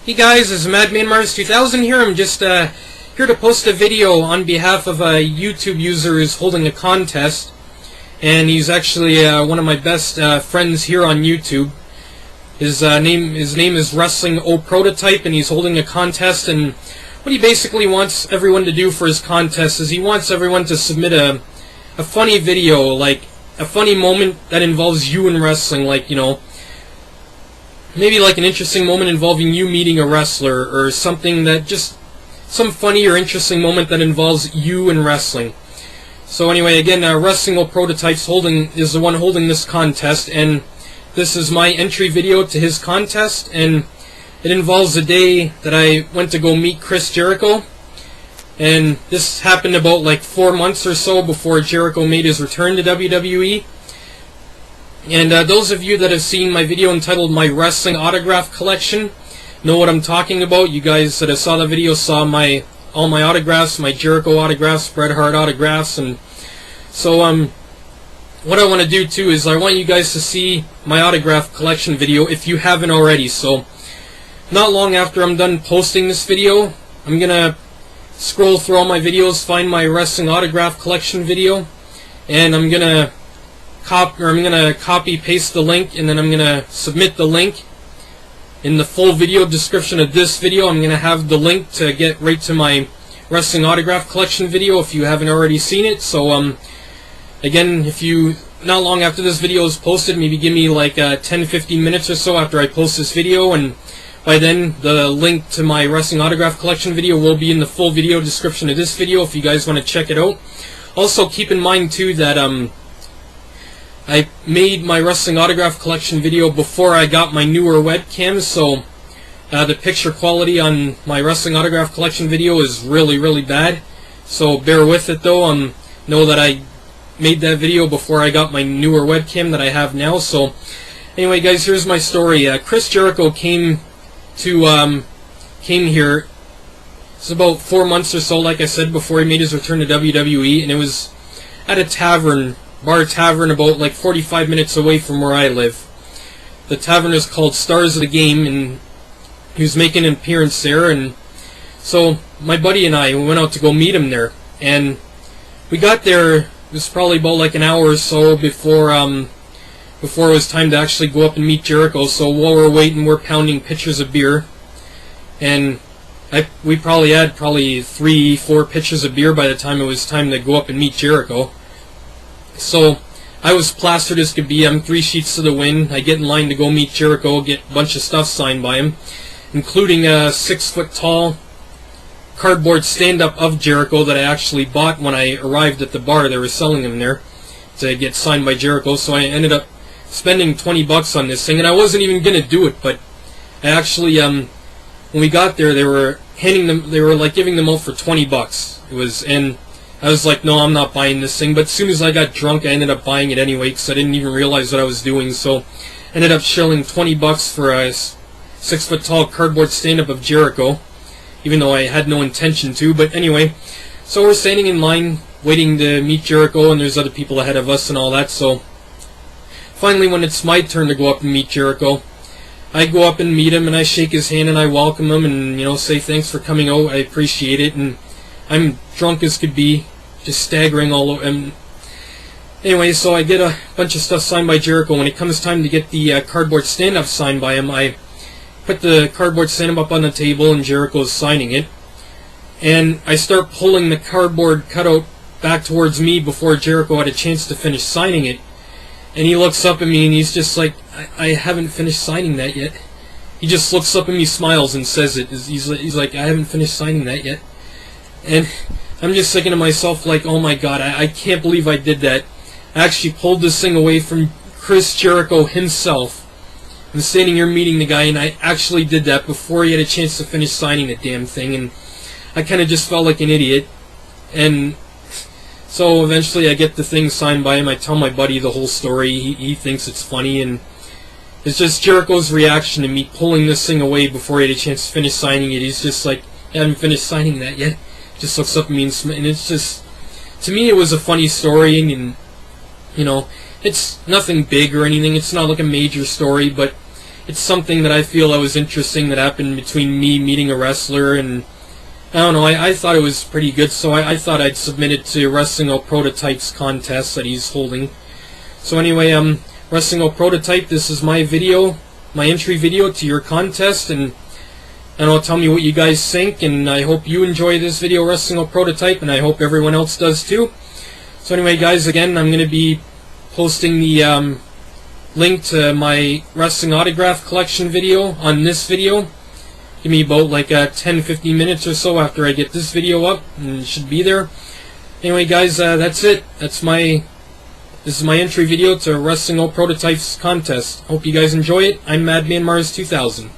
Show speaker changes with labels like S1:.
S1: Hey guys, it's Madman Mars 2000 here. I'm just here to post a video on behalf of a YouTube user who's holding a contest, and he's actually one of my best friends here on YouTube. His name is WrestlingOPrototype, and he's holding a contest. And what he basically wants everyone to do for his contest is he wants everyone to submit a funny video, like a funny moment that involves you in wrestling, like, you know, maybe like an interesting moment involving you meeting a wrestler, or something that just some funny or interesting moment that involves you in wrestling. So anyway, again, WrestlingOPrototype is the one holding this contest, and this is my entry video to his contest, and it involves a day that I went to go meet Chris Jericho. And this happened about like 4 months or so before Jericho made his return to WWE. And those of you that have seen my video entitled My Wrestling Autograph Collection know what I'm talking about. You guys that have saw the video saw all my autographs, my Jericho autographs, Bret Hart autographs. And so what I want to do too is I want you guys to see my autograph collection video if you haven't already. So not long after I'm done posting this video, I'm going to scroll through all my videos, find my wrestling autograph collection video, and I'm going to copy paste the link, and then I'm going to submit the link in the full video description of this video. I'm going to have the link to get right to my wrestling autograph collection video if you haven't already seen it. So again, if you not long after this video is posted, maybe give me like 10-15 minutes or so after I post this video, and by then the link to my wrestling autograph collection video will be in the full video description of this video if you guys want to check it out. Also keep in mind too that I made my wrestling autograph collection video before I got my newer webcams, so the picture quality on my wrestling autograph collection video is really bad. So bear with it though. Know that I made that video before I got my newer webcam that I have now. So anyway, guys, here's my story. Chris Jericho came here. It's about 4 months or so, like I said, before he made his return to WWE, and it was at a bar tavern about like 45 minutes away from where I live. The tavern is called Stars of the Game, and he was making an appearance there. And so my buddy and I, we went out to go meet him there, and we got there. It was probably about like an hour or so before it was time to actually go up and meet Jericho. So while we're waiting, we're pounding pitchers of beer, and we probably had 3-4 pitchers of beer by the time it was time to go up and meet Jericho. So I was plastered as could be. I'm 3 sheets to the wind. I get in line to go meet Jericho, get a bunch of stuff signed by him, including a 6-foot-tall cardboard stand-up of Jericho that I actually bought when I arrived at the bar. They were selling them there to get signed by Jericho. So I ended up spending $20 on this thing, and I wasn't even gonna do it, but I actually when we got there, they were like giving them out for $20. And I was like, no, I'm not buying this thing. But as soon as I got drunk, I ended up buying it anyway because I didn't even realize what I was doing. So I ended up shelling $20 for a 6-foot-tall cardboard stand-up of Jericho, even though I had no intention to. But anyway, so we're standing in line waiting to meet Jericho, and there's other people ahead of us and all that. So finally, when it's my turn to go up and meet Jericho, I go up and meet him, and I shake his hand, and I welcome him, and, you know, say thanks for coming out. I appreciate it. And I'm drunk as could be, just staggering all over. And anyway, so I get a bunch of stuff signed by Jericho. When it comes time to get the cardboard stand-up signed by him, I put the cardboard stand-up up on the table, and Jericho's signing it. And I start pulling the cardboard cutout back towards me before Jericho had a chance to finish signing it. And he looks up at me, and he's just like, I haven't finished signing that yet. He just looks up at me, smiles, and says it. He's like, I haven't finished signing that yet. And I'm just thinking to myself, like, oh my god, I can't believe I did that. I actually pulled this thing away from Chris Jericho himself. I'm standing here meeting the guy, and I actually did that before he had a chance to finish signing the damn thing. And I kind of just felt like an idiot. And so eventually I get the thing signed by him. I tell my buddy the whole story. He thinks it's funny, and it's just Jericho's reaction to me pulling this thing away before he had a chance to finish signing it. He's just like, I haven't finished signing that yet. Just looks up at me, and it's just, to me, it was a funny story. And you know, it's nothing big or anything. It's not like a major story, but it's something that I feel that was interesting that happened between me meeting a wrestler, and I don't know, I thought it was pretty good, so I thought I'd submit it to WrestlingOPrototype's contest that he's holding. So anyway, WrestlingOPrototype, this is my video, my entry video to your contest, and tell me what you guys think, and I hope you enjoy this video, WrestlingOPrototype, and I hope everyone else does too. So anyway, guys, again, I'm going to be posting the link to my wrestling autograph collection video on this video. Give me about like 10-15 minutes or so after I get this video up, and it should be there. Anyway, guys, that's it. This is my entry video to WrestlingOPrototype's contest. Hope you guys enjoy it. I'm Madman Mars 2000.